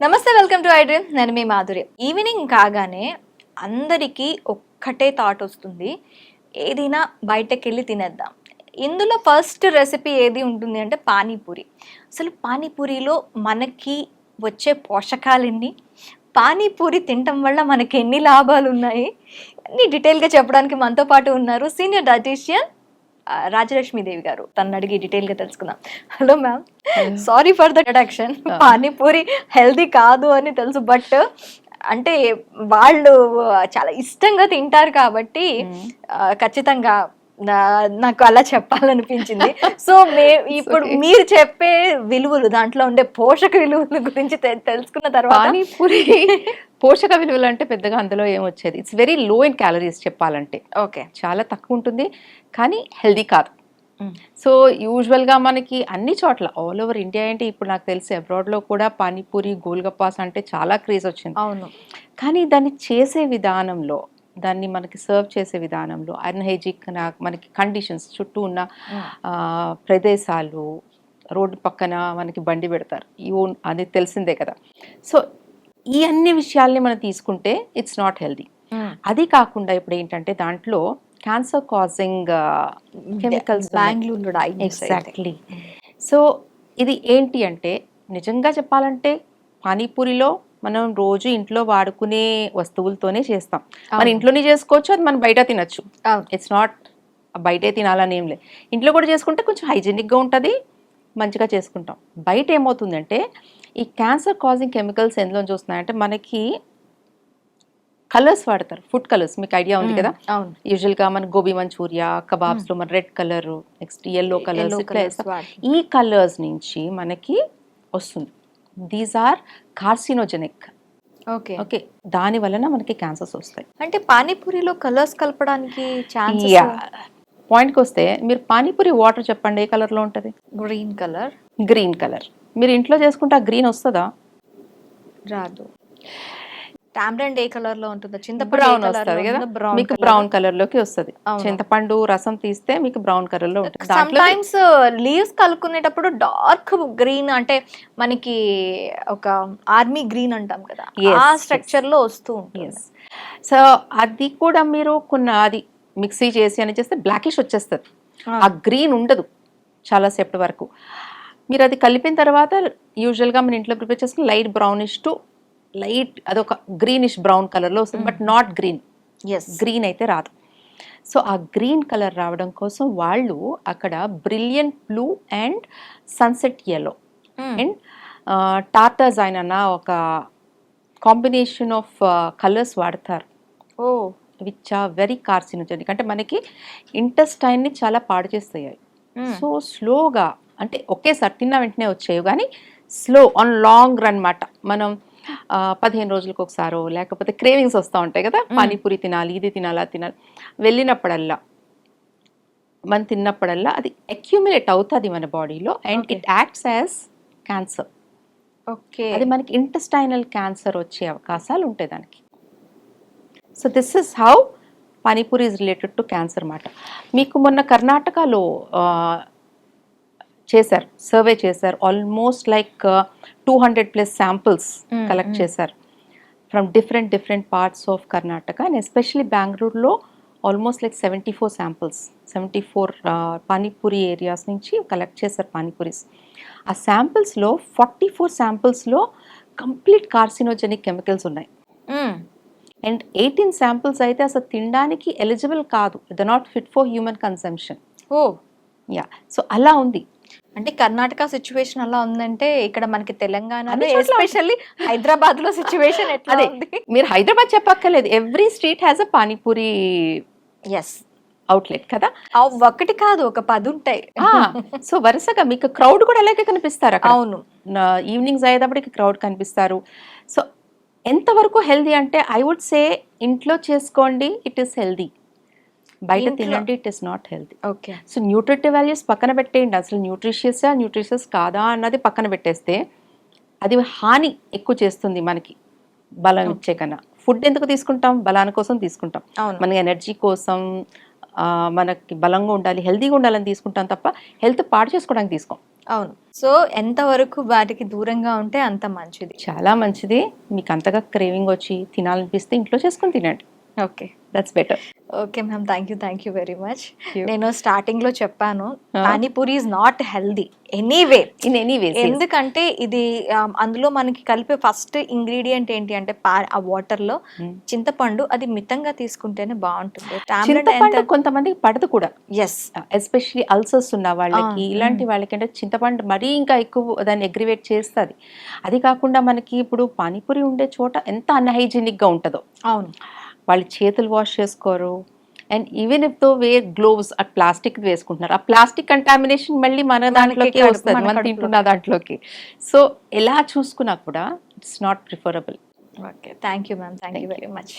నమస్తే, welcome to I dream. నేను మీ Madhuri. Evening కాగానే అందరికీ ఒక్కటే థాట్ వస్తుంది, ఏదైనా బయటకు వెళ్ళి తినేద్దాం. ఇందులో ఫస్ట్ రెసిపీ ఏది ఉంటుంది అంటే పానీపూరి. అసలు పానీపూరిలో మనకి వచ్చే పోషకాలెన్ని, పానీపూరి తినటం వల్ల మనకి ఎన్ని లాభాలు ఉన్నాయి, అన్ని డీటెయిల్గా చెప్పడానికి మనతో పాటు ఉన్నారు సీనియర్ డైటీషియన్ రాజలక్ష్మి దేవి గారు. తను అడిగి డీటెయిల్గా తెలుసుకుందాం. Hello ma'am, sorry for the introduction. Panipuri healthy కాదు అని తెలుసు, బట్ అంటే వాళ్ళు చాలా ఇష్టంగా తింటారు కాబట్టి ఖచ్చితంగా నాకు అలా చెప్పాలనిపించింది. సో ఇప్పుడు మీరు చెప్పే విలువలు, దాంట్లో ఉండే పోషక విలువల గురించి తెలుసుకున్న తర్వాత పానీపూరి పోషక విలువలు అంటే పెద్దగా అందులో ఏమొచ్చేది, it's very low in calories చెప్పాలంటే. ఓకే, చాలా తక్కువ ఉంటుంది కానీ హెల్దీ కాదు. సో యూజువల్గా మనకి అన్ని చోట్ల ఆల్ ఓవర్ ఇండియా ఏంటి, ఇప్పుడు నాకు తెలిసి అబ్రాడ్లో కూడా పానీపూరి గోల్గప్పాస్ అంటే చాలా క్రేజ్ వచ్చింది. అవును, కానీ దాన్ని చేసే విధానంలో, దాన్ని మనకి సర్వ్ చేసే విధానంలో అన్హైజిక్ మనకి కండిషన్స్, చుట్టూ ఉన్న ప్రదేశాలు, రోడ్డు పక్కన మనకి బండి పెడతారు, అది తెలిసిందే కదా. సో ఈ అన్ని విషయాల్ని మనం తీసుకుంటే ఇట్స్ నాట్ హెల్దీ. అది కాకుండా ఇప్పుడు ఏంటంటే దాంట్లో cancer causing chemicals, Bengaluru exactly. So ఇది ఏంటి అంటే, నిజంగా చెప్పాలంటే పానీపూరిలో మనం రోజు ఇంట్లో వాడుకునే వస్తువులతోనే చేస్తాం. మన ఇంట్లోనే చేసుకోవచ్చు, అది మనం బయట తినచ్చు. ఇట్స్ నాట్ బయటే తినాలని ఏం లేదు, ఇంట్లో కూడా చేసుకుంటే కొంచెం హైజీనిక్గా ఉంటుంది, మంచిగా చేసుకుంటాం. బయట ఏమవుతుందంటే ఈ క్యాన్సర్ కాజింగ్ కెమికల్స్ ఎందులో చూస్తున్నాయంటే, మనకి కలర్స్ వాడతారు, ఫుడ్ కలర్స్, మీకు ఐడియా ఉంది కదా. యూజువల్గా మన గోబీ మంచూరియా, కబాబ్స్లో మన red color, next yellow colors, ఇట్లా ఈ కలర్స్ నుంచి మనకి వస్తుంది. These are carcinogenic. Okay okay, దాని వలన మనకి క్యాన్సర్స్ వస్తాయి. అంటే పానీపూరిలో కలర్స్ కలపడానికి పాయింట్కి వస్తే, మీరు పానీపూరి వాటర్ చెప్పండి, ఏ కలర్లో ఉంటుంది? Green colour. Green colour. మీరు ఇంట్లో చేసుకుంటే ఆ గ్రీన్ వస్తుందా? రాదు. టామరెండ్ ఏ కలర్ లో ఉంటుందో, చింతపండు బ్రౌన్ వస్తుంది కదా, మీకు బ్రౌన్ కలర్ లోకి వస్తుంది. చింతపండు రసం తీస్తే మీకు బ్రౌన్ కలర్ లో ఉంటుంది. సమ్టైమ్స్ లీవ్స్ కలుపుకునేటప్పుడు డార్క్ గ్రీన్, అంటే మనకి ఒక ఆర్మీ గ్రీన్ అంటాం కదా, ఆ స్ట్రక్చర్ లో వస్తూ ఉంటుంది. సో అది కూడా మీరు అది మిక్సీ చేసి అని చేస్తే బ్లాకిష్ వచ్చేస్తుంది, ఆ గ్రీన్ ఉండదు చాలా సేపటి వరకు. మీరు అది కలిపిన తర్వాత యూజువల్గా మన ఇంట్లో ప్రిపేర్ చేసుకుని లైట్ బ్రౌనిష్ టు లైట్, అదొక గ్రీనిష్ బ్రౌన్ కలర్లో వస్తుంది, బట్ నాట్ గ్రీన్. గ్రీన్ అయితే రాదు. సో ఆ గ్రీన్ కలర్ రావడం కోసం వాళ్ళు అక్కడ brilliant blue and sunset yellow and tartrazine అన్న ఒక కాంబినేషన్ ఆఫ్ కలర్స్ వాడతారు. విచ్ ఆర్ వెరీ కార్సినోజెనిక్, అంటే మనకి ఇంటెస్టైన్ని చాలా పాడు చేస్తాయి. సో స్లోగా, అంటే ఒకేసారి తిన్న వెంటనే వచ్చేవి, కానీ స్లో ఆన్ లాంగ్ రన్ మాట. మనం 15 రోజులకు ఒకసారో, లేకపోతే క్రేవింగ్స్ వస్తూ ఉంటాయి కదా, పానీపూరి తినాలి, ఇది తినాలి, అది తినాలి, వెళ్ళినప్పుడల్లా మనం తిన్నప్పుడల్లా అది అక్యుములేట్ అవుతుంది మన బాడీలో, and it acts as cancer. Okay, అది మనకి ఇంటెస్టైనల్ క్యాన్సర్ వచ్చే అవకాశాలు ఉంటాయి దానికి. So this is how panipuri is related to cancer మాట. మీకు మొన్న కర్ణాటకలో చేశారు, సర్వే చేశారు, ఆల్మోస్ట్ లైక్ 200+ శాంపిల్స్ కలెక్ట్ చేశారు from different parts of Karnataka, and especially బెంగళూరులో almost like 74 samples, 74 panipuri areas నుంచి కలెక్ట్ చేశారు పానీపూరీస్. ఆ శాంపిల్స్లో 44 శాంపిల్స్లో కంప్లీట్ కార్సినోజెనిక్ కెమికల్స్ ఉన్నాయి, అండ్ 18 శాంపిల్స్ అయితే అసలు తినడానికి ఎలిజిబుల్ కాదు, the not fit for human consumption. So అలా ఉంది. అంటే కర్ణాటక సిచ్యువేషన్ అలా ఉందంటే, ఇక్కడ మనకి తెలంగాణలో ఎస్పెషల్లీ హైదరాబాద్ లో సిచ్యువేషన్ ఎట్లా ఉంది? మీరు హైదరాబాద్ చెప్పక్కర్లేదు, every street has a panipuri outlet కదా. ఒకటి కాదు, ఒక 10 ఉంటాయి. సో వరుసగా మీకు క్రౌడ్ కూడా అలాగే కనిపిస్తారు అక్కడ. అవును, ఈవినింగ్స్ అయ్యేటప్పటికి క్రౌడ్ కనిపిస్తారు. సో ఎంతవరకు హెల్దీ అంటే, ఐ వుడ్ సే ఇంట్లో చేసుకోండి, ఇట్ ఈస్ హెల్దీ. బయట తినండి, it is not healthy. Okay, so nutritive values పక్కన పెట్టేయండి, అసలు న్యూట్రిషియస్ కాదా అన్నది పక్కన పెట్టేస్తే, అది హాని ఎక్కువ చేస్తుంది మనకి బలం ఇచ్చే కన్నా. ఫుడ్ ఎందుకు తీసుకుంటాం? బలాని కోసం తీసుకుంటాం, మన ఎనర్జీ కోసం, మనకి బలంగా ఉండాలి, హెల్దీగా ఉండాలని తీసుకుంటాం తప్ప హెల్త్ పాడు చేసుకోవడానికి తీసుకోం. అవును. సో ఎంతవరకు వాటికి దూరంగా ఉంటే అంత మంచిది. చాలా మంచిది. మీకు అంతగా క్రేవింగ్ వచ్చి తినాలనిపిస్తే ఇంట్లో చేసుకొని తినండి. Okay. That's better. Okay ma'am. Thank you very much. you. నేను స్టార్టింగ్‌లో చెప్పాను Huh? Panipuri is not healthy anyway. In any ways. ఎందుకంటే ఇది అందులో మనకి కలిపే ఫస్ట్ ఇంగ్రీడియంట్ ఏంటి అంటే ఆ వాటర్‌లో చింతపండు, అది మితంగా తీసుకుంటేనే బావుంటుంది. చింతపండు కొంతమందికి పడదు కూడా. యెస్. ఎస్పెషల్లీ అల్సర్స్ ఉన్న వాళ్ళకి, ఇలాంటి వాళ్ళకి అంటే చింతపండు మరీ ఇంకా ఎక్కువ దాన్ని అగ్రివేట్ చేస్తుంది. అది కాకుండా మనకి ఇప్పుడు పానీపూరి ఉండే చోట ఎంత అన్హైజీనిక్గా ఉంటుందో. అవును. వాళ్ళు చేతులు వాష్ చేసుకోరు. And even if though wear gloves ఆ ప్లాస్టిక్ వేసుకుంటున్నారు. ఆ ప్లాస్టిక్ కంటామినేషన్ మళ్ళీ మన దాంట్లోకి వస్తుంది, మనం తింటున్న దాంట్లోకి. సో ఎలా చూసుకున్నా కూడా it's not preferable. Okay. Thank you ma'am. Thank you very much.